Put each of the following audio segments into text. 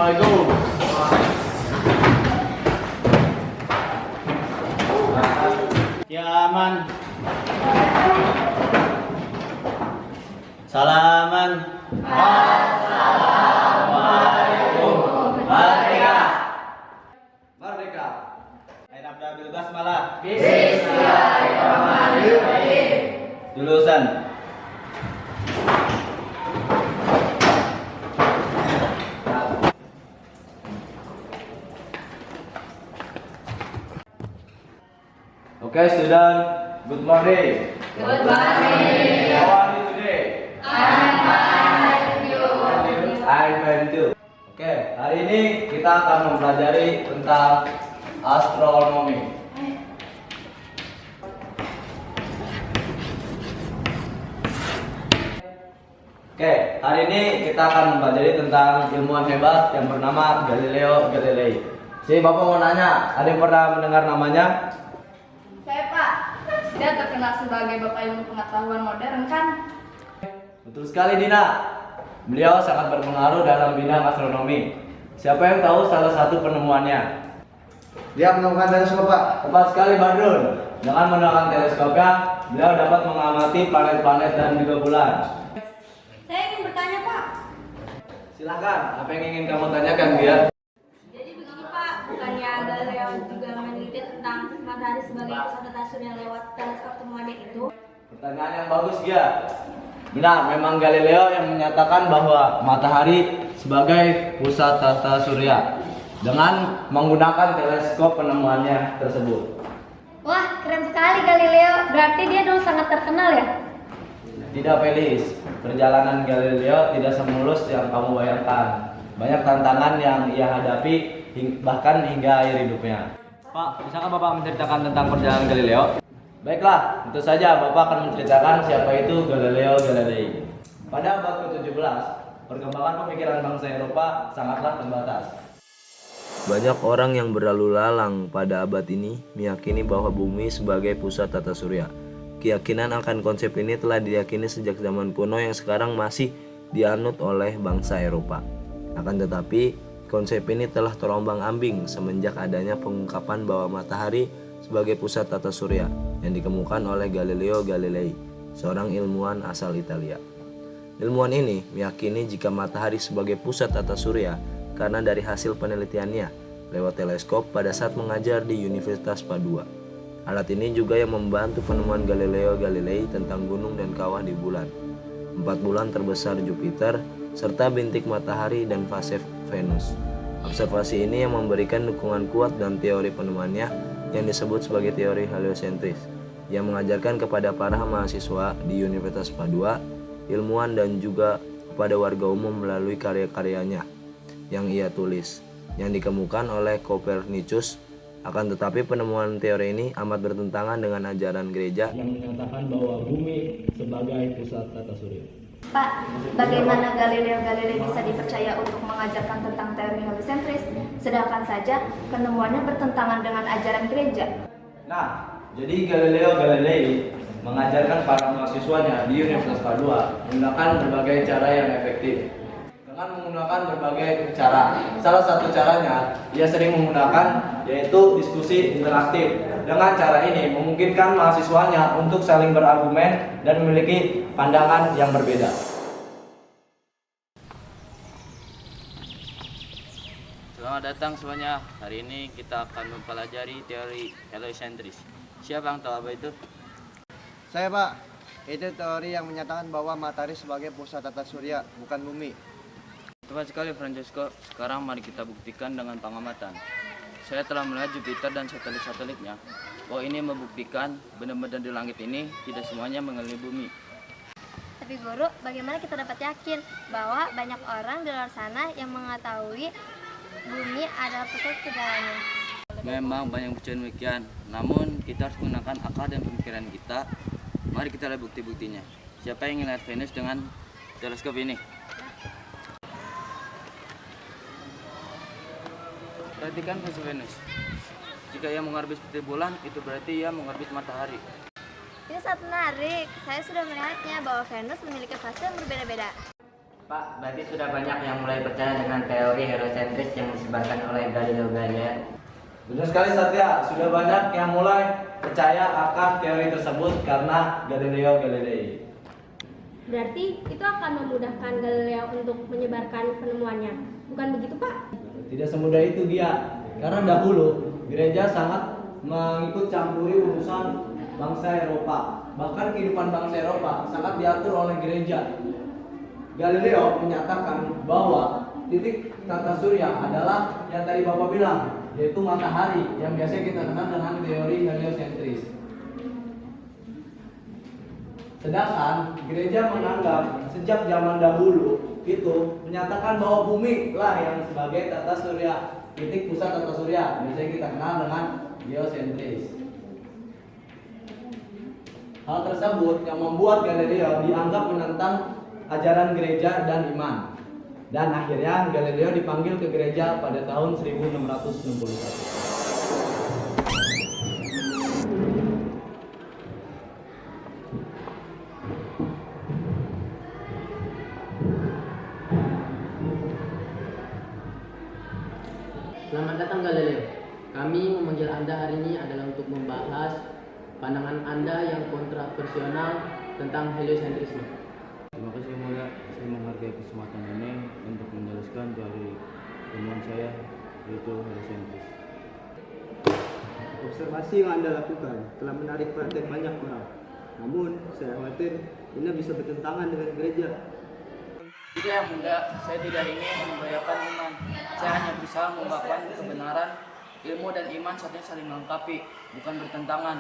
Assalamualaikum. Ya aman. Salaman. Assalamualaikum. Merdeka. Merdeka. Ayo abda bil basmalah. Bismillahirrahmanirrahim. Jurusan. Okay, student. Good morning. Good morning. How are you today? I'm fine. Thank you. I'm fine too. Oke, hari ini kita akan mempelajari tentang astronomi. Oke, hari ini kita akan mempelajari tentang ilmuwan hebat yang bernama Galileo Galilei. Si Bapak mau nanya, ada yang pernah mendengar namanya? Saya Pak, dia terkenal sebagai bapak ilmu pengetahuan modern kan? Betul sekali Dina. Beliau sangat berpengaruh dalam bidang astronomi. Siapa yang tahu salah satu penemuannya? Dia menemukan teleskop, Pak. Tepat sekali Badrun. Dengan menggunakan teleskopnya, beliau dapat mengamati planet-planet dan juga bulan. Saya ingin bertanya Pak. Silakan, apa yang ingin kamu tanyakan dia? Jadi begini Pak, bukannya Galileo juga meneliti tentang matahari sebagai pusat tata surya lewat teleskop temuannya itu? Pertanyaan yang bagus dia. Benar, memang Galileo yang menyatakan bahwa matahari sebagai pusat tata surya dengan menggunakan teleskop penemuannya tersebut. Wah, keren sekali Galileo. Berarti dia dulu sangat terkenal ya? Tidak Felis, perjalanan Galileo tidak semulus yang kamu bayangkan. Banyak tantangan yang ia hadapi bahkan hingga akhir hidupnya. Pak, bisakah Bapak menceritakan tentang perjalanan Galileo? Baiklah, tentu saja Bapak akan menceritakan siapa itu Galileo Galilei. Pada abad ke-17, perkembangan pemikiran bangsa Eropa sangatlah terbatas. Banyak orang yang berlalu lalang pada abad ini meyakini bahwa bumi sebagai pusat tata surya. Keyakinan akan konsep ini telah diyakini sejak zaman kuno yang sekarang masih dianut oleh bangsa Eropa. Akan tetapi, konsep ini telah terombang-ambing semenjak adanya pengungkapan bahwa matahari sebagai pusat tata surya yang dikemukakan oleh Galileo Galilei, seorang ilmuwan asal Italia. Ilmuwan ini meyakini jika matahari sebagai pusat tata surya karena dari hasil penelitiannya lewat teleskop pada saat mengajar di Universitas Padua. Alat ini juga yang membantu penemuan Galileo Galilei tentang gunung dan kawah di bulan, 4 bulan terbesar Jupiter, serta bintik matahari dan fase Venus. Observasi ini yang memberikan dukungan kuat dan teori penemuannya yang disebut sebagai teori heliosentris, yang mengajarkan kepada para mahasiswa di Universitas Padua, ilmuwan dan juga kepada warga umum melalui karya-karyanya yang ia tulis, yang dikemukakan oleh Copernicus. Akan tetapi penemuan teori ini amat bertentangan dengan ajaran gereja yang menyatakan bahwa bumi sebagai pusat tata surya. Pak, bagaimana Galileo Galilei bisa dipercaya untuk mengajarkan tentang teori heliosentris, sedangkan saja penemuannya bertentangan dengan ajaran gereja? Nah, jadi Galileo Galilei mengajarkan para mahasiswanya di Universitas Padua menggunakan berbagai cara yang efektif. Dengan menggunakan berbagai cara. Salah satu caranya ia sering menggunakan yaitu diskusi interaktif. Dengan cara ini memungkinkan mahasiswanya untuk saling berargumen dan memiliki pandangan yang berbeda. Selamat datang semuanya. Hari ini kita akan mempelajari teori heliosentris. Siapa yang tahu apa itu? Saya, Pak. Itu teori yang menyatakan bahwa matahari sebagai pusat tata surya, bukan bumi. Tepat sekali Francesco. Sekarang mari kita buktikan dengan pengamatan. Saya telah melihat Jupiter dan satelit-satelitnya. Bahwa ini membuktikan benda-benda di langit ini tidak semuanya mengelilingi bumi. Tapi Guru, bagaimana kita dapat yakin bahwa banyak orang di luar sana yang mengetahui bumi adalah pusat segalanya? Memang banyak percaya demikian. Namun kita harus menggunakan akal dan pemikiran kita. Mari kita lihat bukti-buktinya. Siapa yang ingin lihat Venus dengan teleskop ini? Perhatikan fase Venus. Jika ia mengorbit seperti bulan, itu berarti ia mengorbit matahari. Ini sangat menarik. Saya sudah melihatnya bahwa Venus memiliki fase yang berbeda-beda. Pak, berarti sudah banyak yang mulai percaya dengan teori heliocentris yang disebarkan oleh Galileo Galilei. Benar sekali Satya, sudah banyak yang mulai percaya akan teori tersebut karena Galileo Galilei. Berarti itu akan memudahkan Galileo untuk menyebarkan penemuannya. Bukan begitu, Pak? Tidak semudah itu Gia, karena dahulu gereja sangat mengikut campuri urusan bangsa Eropa. Bahkan kehidupan bangsa Eropa sangat diatur oleh gereja. Galileo menyatakan bahwa titik tata surya adalah yang tadi Bapak bilang, yaitu matahari yang biasa kita kenal dengan teori heliocentris. Sedangkan gereja menganggap sejak zaman dahulu itu menyatakan bahwa bumi lah yang sebagai tata surya, titik pusat tata surya, biasanya kita kenal dengan geosentris. Hal tersebut yang membuat Galileo dianggap menentang ajaran gereja dan iman. Dan akhirnya Galileo dipanggil ke gereja pada tahun 1661. Selamat datang Galileo. Kami memanggil Anda hari ini adalah untuk membahas pandangan Anda yang kontroversial tentang heliocentrisme. Terima kasih Yang Mulia, saya menghargai kesempatan ini untuk menjelaskan teori temuan saya, yaitu heliocentris. Observasi yang Anda lakukan telah menarik perhatian banyak orang. Namun, saya khawatir ini bisa bertentangan dengan gereja. Tidak Yang Mulia, saya tidak ingin membahayakan iman. Saya hanya berusaha mengungkapkan kebenaran, ilmu dan iman saling melengkapi, bukan bertentangan.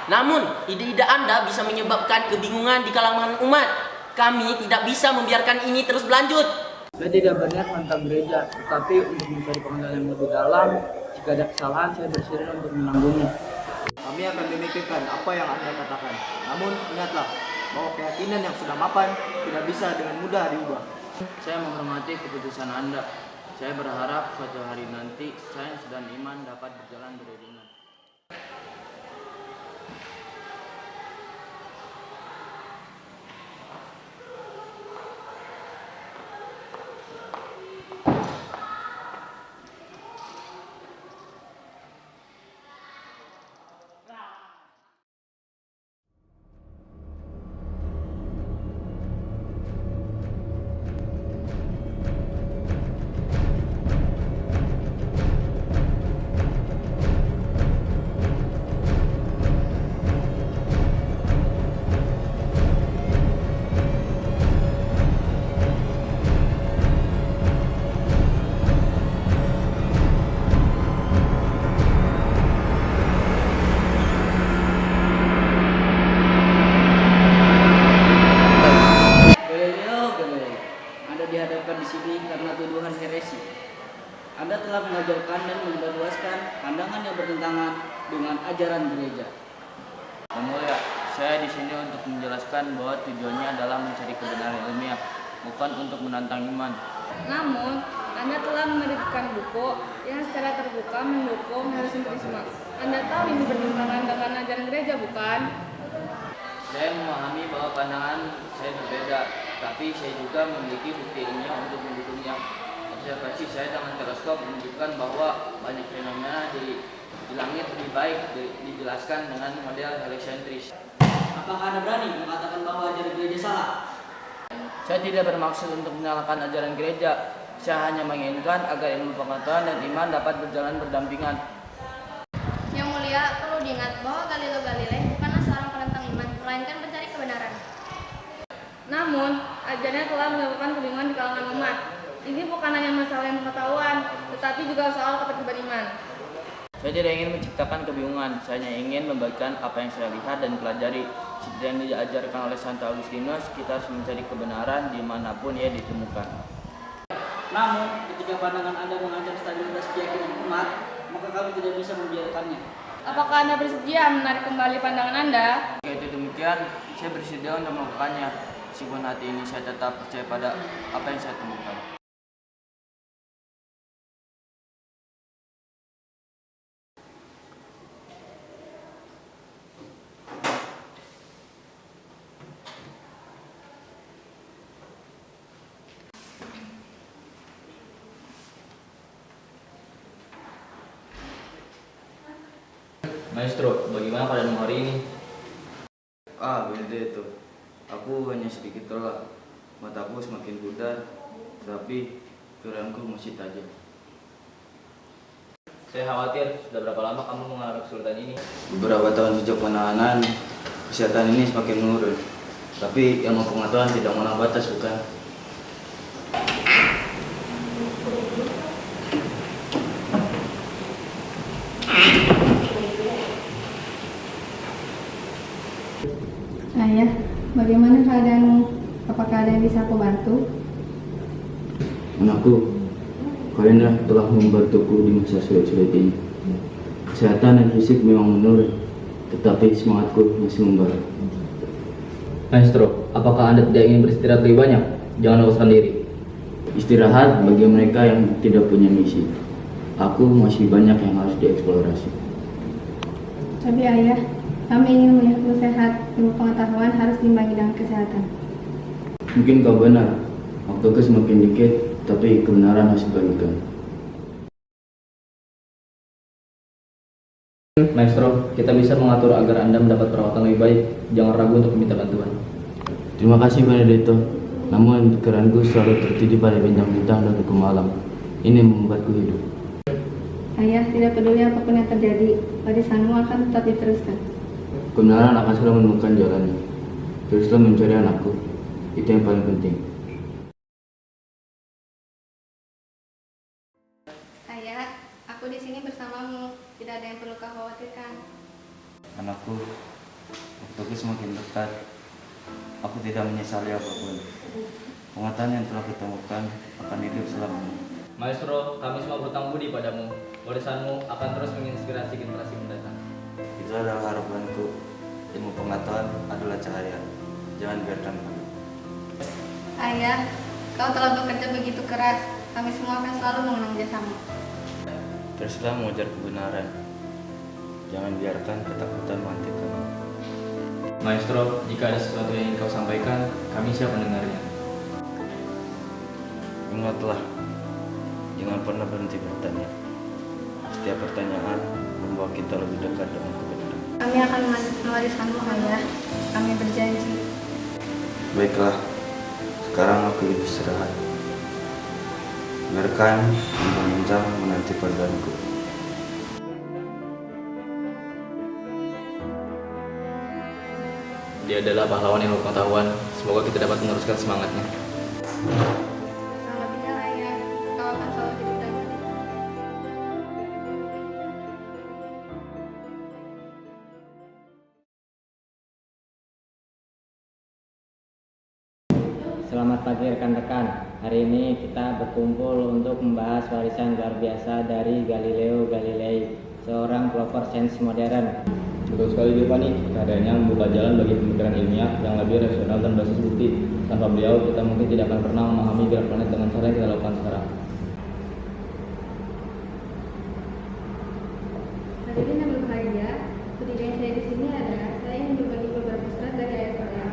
Namun, ide-ide Anda bisa menyebabkan kebingungan di kalangan umat. Kami tidak bisa membiarkan ini terus berlanjut. Saya tidak berniat menentang gereja, tetapi untuk mencari pengenalan yang lebih dalam. Jika ada kesalahan, saya bersedia untuk menanggungnya. Kami akan memikirkan apa yang Anda katakan. Namun, ingatlah bahwa keyakinan yang sudah mapan tidak bisa dengan mudah diubah. Saya menghormati keputusan Anda. Saya berharap suatu hari nanti sains dan iman dapat berjalan beriringan. dihadapkan di sini karena tuduhan heresi. Anda telah mengajarkan dan menyebarluaskan pandangan yang bertentangan dengan ajaran gereja. Yang Mulia, saya di sini untuk menjelaskan bahwa tujuannya adalah mencari kebenaran ilmiah, bukan untuk menantang iman. Namun, Anda telah menerbitkan buku yang secara terbuka mendukung heliocentrisme. Anda tahu ini bertentangan dengan ajaran gereja, bukan? Saya memahami bahwa pandangan saya berbeda, tapi saya juga memiliki bukti ilmiah untuk mendukungnya. Observasi saya dengan teleskop menunjukkan bahwa banyak fenomena di langit lebih baik dijelaskan dengan model heliocentris. Apakah Anda berani mengatakan bahwa ajaran gereja salah? Saya tidak bermaksud untuk menyalahkan ajaran gereja. Saya hanya menginginkan agar ilmu pengetahuan dan iman dapat berjalan berdampingan. Yang Mulia, perlu diingat bahwa Galileo Galilei bukanlah seorang penentang iman, melainkan pencari kebenaran. Namun, ajarannya telah menyebabkan kebingungan di kalangan umat. Ini bukan hanya masalah ilmu pengetahuan, tetapi juga soal ketertiban iman. Saya tidak ingin menciptakan kebingungan, saya hanya ingin membagikan apa yang saya lihat dan pelajari. Seperti yang diajarkan oleh Santo Agustinus, kita harus mencari kebenaran dimanapun ia ditemukan. Namun, ketika pandangan Anda mengancam stabilitas keyakinan umat, maka kami tidak bisa membiarkannya. Apakah Anda bersedia menarik kembali pandangan Anda? Jika itu demikian, saya bersedia untuk melakukannya. Meskipun hati ini saya tetap percaya pada apa yang saya temukan. Maestro, bagaimana keadaanmu hari ini? Benedetto. Aku hanya sedikit lelah. Mataku semakin pudar, tetapi pikiranku masih tajam. Saya khawatir, sudah berapa lama kamu mengalami kesulitan ini? Beberapa tahun sejak penahanan, kesehatan ini semakin menurun. Tapi ilmu pengetahuan tidak mengenal batas, bukan? Ayah, bagaimana keadaanmu? Apakah ada yang bisa aku bantu? Anakku, kalian telah membantuku di masa sulit-sulit ini. Kesehatan dan fisik memang menurun, tetapi semangatku masih membara. Maestro, apakah Anda tidak ingin beristirahat lebih banyak? Jangan lewaskan diri. Istirahat bagi mereka yang tidak punya misi. Aku masih banyak yang harus dieksplorasi. Tapi ayah, kami ingin melihatmu sehat. Ilmu pengetahuan harus diimbangi dengan kesehatan. Mungkin kau benar, waktuku semakin dikit, tapi kebenaran harus dibagikan. Maestro, kita bisa mengatur agar Anda mendapat perawatan lebih baik. Jangan ragu untuk meminta bantuan. Terima kasih Benedetto. Namun pikiranku selalu tertuju pada bintang-bintang dan hukum alam. Ini membuatku hidup. Ayah, tidak peduli apapun yang terjadi, warisanmu akan tetap diteruskan. Kebenaran akan selalu menemukan jalannya. Teruslah mencari anakku. Itu yang paling penting. Ayah, aku di sini bersamamu. Tidak ada yang perlu kau khawatirkan. Anakku, waktuku semakin dekat. Aku tidak menyesali apapun. Pengetahuan yang telah kutemukan akan hidup selamanya. Maestro, kami semua berutang budi padamu. Warisanmu akan terus menginspirasi generasi mendatang. Itu adalah harapanku. Ilmu pengetahuan adalah cahaya. Jangan biarkan padam. Ayah, kau telah bekerja begitu keras. Kami semua akan selalu mengenang jasamu. Teruslah mengejar kebenaran. Jangan biarkan ketakutan menghentikanmu. Maestro, jika ada sesuatu yang ingin kau sampaikan, kami siap mendengarnya. Ingatlah, jangan pernah berhenti bertanya. Setiap pertanyaan membawa kita lebih dekat dengan kebenaran. Kami akan mewariskanmu, ayah. Kami berjanji. Baiklah, sekarang aku istirahat. Biarkan bintang-bintang menanti padaku. Dia adalah pahlawan ilmu pengetahuan. Semoga kita dapat meneruskan semangatnya. Selamat tinggal, ayah. Kau akan selalu hidup dan mati. Selamat pagi rekan-rekan. Hari ini kita berkumpul untuk membahas warisan luar biasa dari Galileo Galilei, seorang pelopor sains modern. Betul sekali Giovanni, karyanya membuka jalan bagi pemikiran ilmiah yang lebih rasional dan basis bukti. Tanpa beliau, kita mungkin tidak akan pernah memahami gerak planet dengan cara yang kita lakukan sekarang. Hadirin yang berbahagia, tujuan saya di sini adalah saya ingin berbagi beberapa surat dari ayah saya.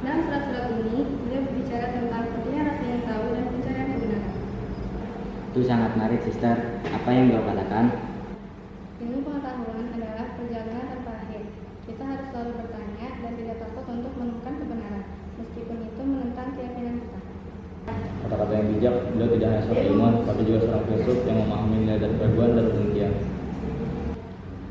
Dalam surat-surat ini, beliau berbicara tentang pentingnya rasa ingin tahu dan pencarian kebenaran. Itu sangat menarik, Sister. Apa yang beliau katakan? Ilmu pengetahuan adalah perjalanan tanpa akhir. Kita harus selalu bertanya dan tidak takut untuk menemukan kebenaran, meskipun itu menentang keyakinan kita. Kata-kata yang bijak, beliau tidak hanya seorang ilmuwan, tapi juga seorang filsuf yang memahami nilai dan keraguan dan penelitian.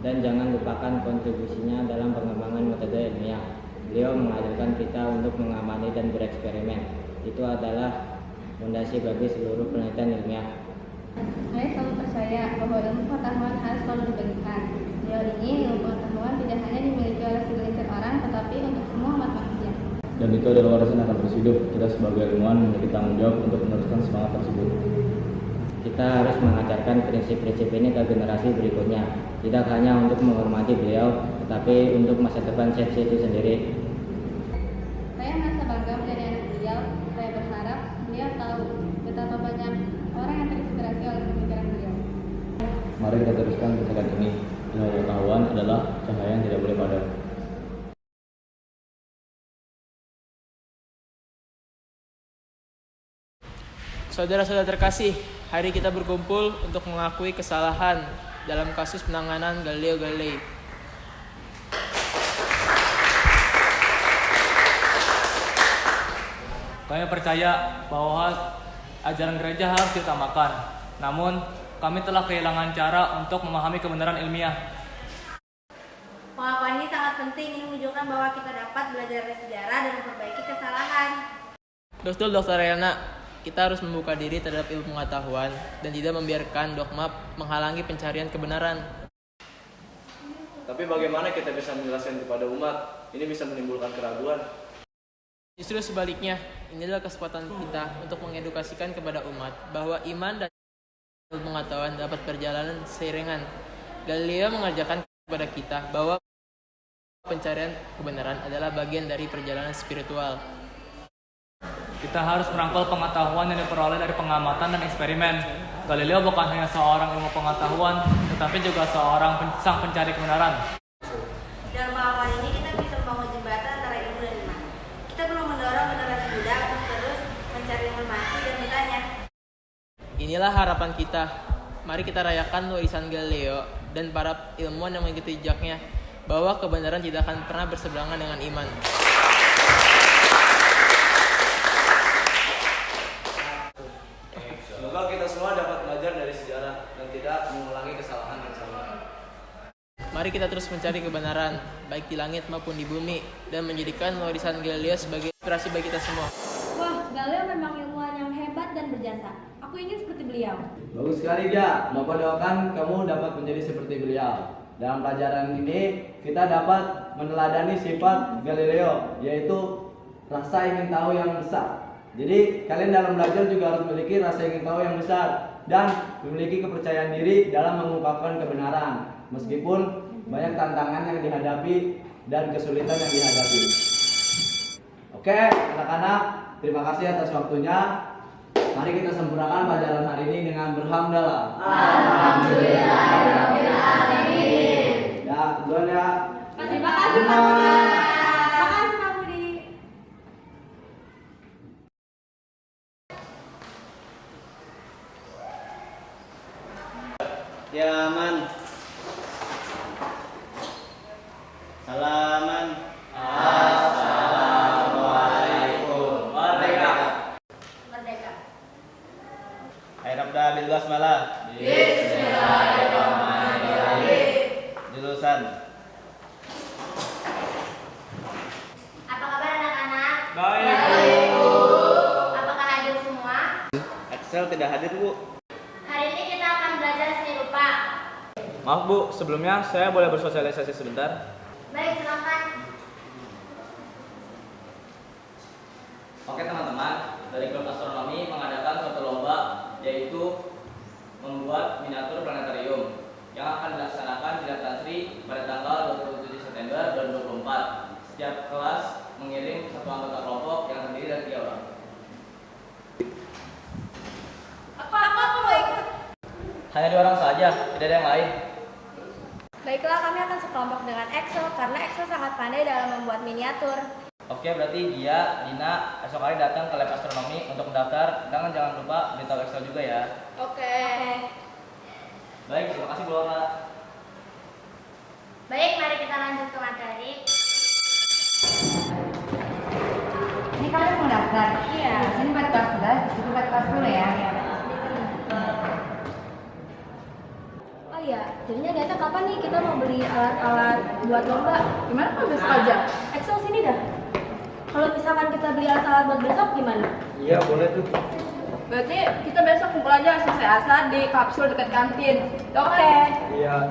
Dan jangan lupakan kontribusinya dalam pengembangan metode ilmiah. Beliau mengajarkan kita untuk mengamati dan bereksperimen. Itu adalah fondasi bagi seluruh penelitian ilmiah. Saya selalu percaya bahwa ilmu pengetahuan harus selalu dibagikan. Beliau ingin ilmu pengetahuan tidak hanya dimiliki oleh segelintir orang, tetapi untuk semua umat manusia. Dan itu adalah warisan yang akan terus hidup. Kita sebagai ilmuwan memiliki tanggung jawab untuk meneruskan semangat tersebut. Kita harus mengajarkan prinsip-prinsip ini ke generasi berikutnya, tidak hanya untuk menghormati beliau, tetapi untuk masa depan sains itu sendiri. Saya merasa bangga menjadi anak beliau. Saya berharap beliau tahu betapa banyak orang yang terinspirasi oleh pemikiran beliau. Mari kita teruskan kegiatan ini. Ilmu pengetahuan adalah cahaya yang tidak boleh padam. Saudara-saudara terkasih, hari kita berkumpul untuk mengakui kesalahan dalam kasus penanganan Galileo Galilei. Kami percaya bahwa ajaran gereja harus diutamakan. Namun, kami telah kehilangan cara untuk memahami kebenaran ilmiah. Pengakuan ini sangat penting, ini menunjukkan bahwa kita dapat belajar dari sejarah dan memperbaiki kesalahan. Betul, Dr. Elna. Kita harus membuka diri terhadap ilmu pengetahuan dan tidak membiarkan dogma menghalangi pencarian kebenaran. Tapi bagaimana kita bisa menjelaskan kepada umat? Ini bisa menimbulkan keraguan. Justru sebaliknya, ini adalah kesempatan kita untuk mengedukasikan kepada umat bahwa iman dan ilmu pengetahuan dapat berjalan seiringan. Galileo mengajarkan kepada kita bahwa pencarian kebenaran adalah bagian dari perjalanan spiritual. Kita harus merangkul pengetahuan yang diperoleh dari pengamatan dan eksperimen. Galileo bukan hanya seorang ilmu pengetahuan, tetapi juga seorang sang pencari kebenaran. Dalam pengakuan ini kita bisa membangun jembatan antara ilmu dan iman. Kita perlu mendorong generasi muda untuk terus mencari informasi dan bertanya. Inilah harapan kita. Mari kita rayakan warisan Galileo dan para ilmuwan yang mengikuti jejaknya, bahwa kebenaran tidak akan pernah berseberangan dengan iman. Semoga kita semua dapat belajar dari sejarah dan tidak mengulangi kesalahan yang sama. Mari kita terus mencari kebenaran, baik di langit maupun di bumi, dan menjadikan warisan Galileo sebagai inspirasi bagi kita semua. Wah, Galileo memang ilmuwan yang hebat dan berjasa. Aku ingin seperti beliau. Bagus sekali, Ja. Bapak doakan kamu dapat menjadi seperti beliau. Dalam pelajaran ini, kita dapat meneladani sifat Galileo, yaitu rasa ingin tahu yang besar. Jadi, kalian dalam belajar juga harus memiliki rasa ingin tahu yang besar dan memiliki kepercayaan diri dalam mengungkapkan kebenaran, meskipun banyak tantangan yang dihadapi dan kesulitan yang dihadapi. Oke, anak-anak, terima kasih atas waktunya. Mari kita sempurnakan pelajaran hari ini dengan berhamdalah. Alhamdulillahirrahmanirrahim. Ya, duluan ya. Terima kasih, Pak Budi. Terima kasih, Pak Budi. Ya, aman. Salaman. Assalamualaikum. Merdeka. Merdeka. Airabda bil basmalah. Bismillahirrahmanirrahim. Jurusan. Apa kabar anak-anak? Baik. Apakah hadir semua? Excel tidak hadir, Bu. Hari ini kita akan belajar seni rupa. Maaf Bu, sebelumnya saya boleh bersosialisasi sebentar? Baik, silakan. Oke teman-teman, dari klub astronomi mengadakan suatu lomba, yaitu membuat miniatur planetarium yang akan dilaksanakan di Datan Sri pada tanggal 27 September 2024. Setiap kelas mengirim satu anggota kelompok yang terdiri dari 3 orang. Aku mau ikut. Hanya 2 orang saja, tidak ada yang lain. Baiklah, kami akan sekelompok dengan Excel karena Excel sangat pandai dalam membuat miniatur. Oke, berarti dia, Dina, esok hari datang ke lab astronomi untuk mendaftar. Dan jangan lupa beritahu Excel juga ya. Oke. Baik, terima kasih Bu Laura. Baik, mari kita lanjut ke materi. Ini kalian mau daftar? Iya. Ini buat kelas 11, itu buat kelas 10 ya? Oh iya, jadinya Data kapan nih kita mau beli alat-alat buat lomba? Gimana kalau besok aja? Excel sini dah. Kalau misalkan kita beli alat-alat buat besok gimana? Iya, boleh tuh. Berarti kita besok kumpul aja selesai asar di kapsul dekat kantin. Oke. Iya.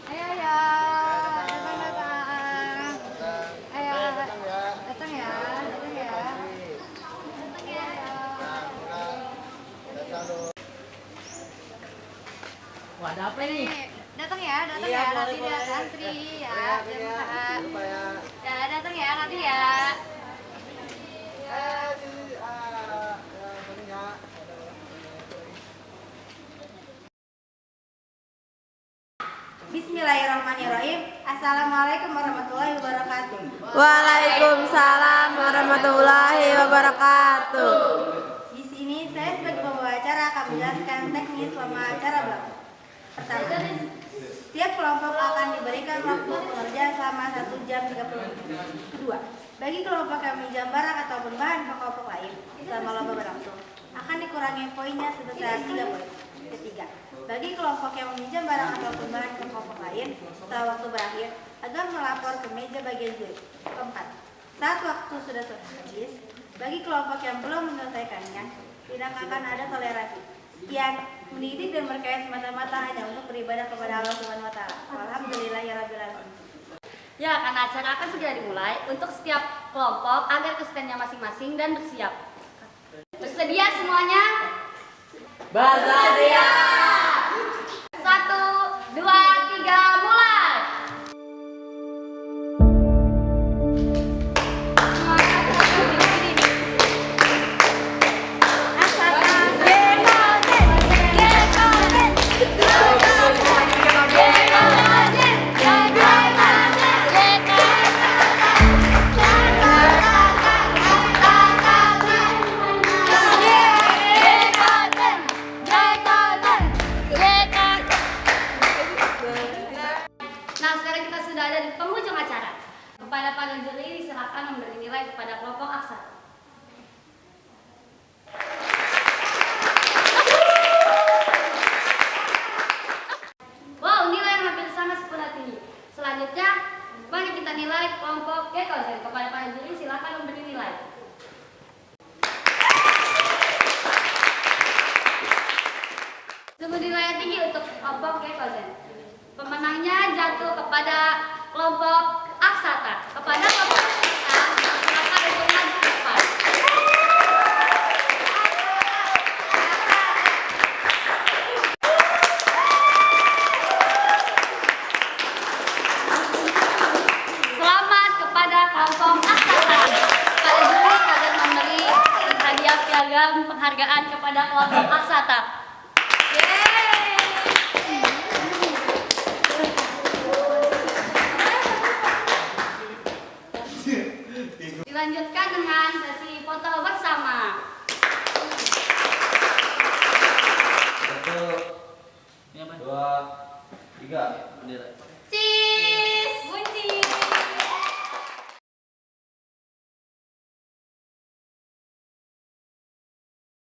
Ayo ya, datang. Ayo, datang ya. Datang ya. Wah, ada apa nih? Datang ya, nanti dia antri ya. Ya, datang ya nanti ya. Bismillahirrahmanirrahim. Assalamualaikum warahmatullahi wabarakatuh. Waalaikumsalam warahmatullahi wabarakatuh. Di sini saya sebagai pembawa acara akan menjelaskan teknis selama acara berlangsung. Pertama, setiap kelompok akan diberi memberikan waktu bekerja selama 1 jam 30 menit. Kedua, bagi kelompok yang meminjam barang ataupun bahan ke kelompok lain selama lomba berlangsung, akan dikurangi poinnya sebesar 3 poin. Ketiga, bagi kelompok yang meminjam barang ataupun bahan ke kelompok lain setelah waktu berakhir, agar melapor ke meja bagian juri. Keempat, saat waktu sudah habis, bagi kelompok yang belum menyelesaikannya, tidak akan ada toleransi. Sekian, mendidik dan berkaya semata-mata hanya untuk beribadah kepada Allah Subhanahu wa taala. Alhamdulillahirabbil alamin. Ya, karena acara akan segera dimulai untuk setiap kelompok agar kesukaannya masing-masing dan bersiap. Bersedia semuanya? Bersedia! 1, 2, 3, mulai! Nah, sekarang kita sudah ada di penghujung acara. Kepada para juri diserahkan memberi nilai kepada kelompok aksara. Wow, nilai yang hampir sama sekolah tinggi. Selanjutnya, mari kita nilai kelompok Gekozen. Kepada para juri silakan memberi nilai. Sungguh nilai yang tinggi untuk kelompok Gekozen. Pemenangnya jatuh kepada kelompok Aksata. Kepada kelompok Aksata, silakan untuk maju ke depan. Selamat kepada kelompok Aksata. Pada juri kalian memberi hadiah piagam penghargaan kepada kelompok Aksata. Dilanjutkan dengan sesi foto bersama. 1, 2, 3.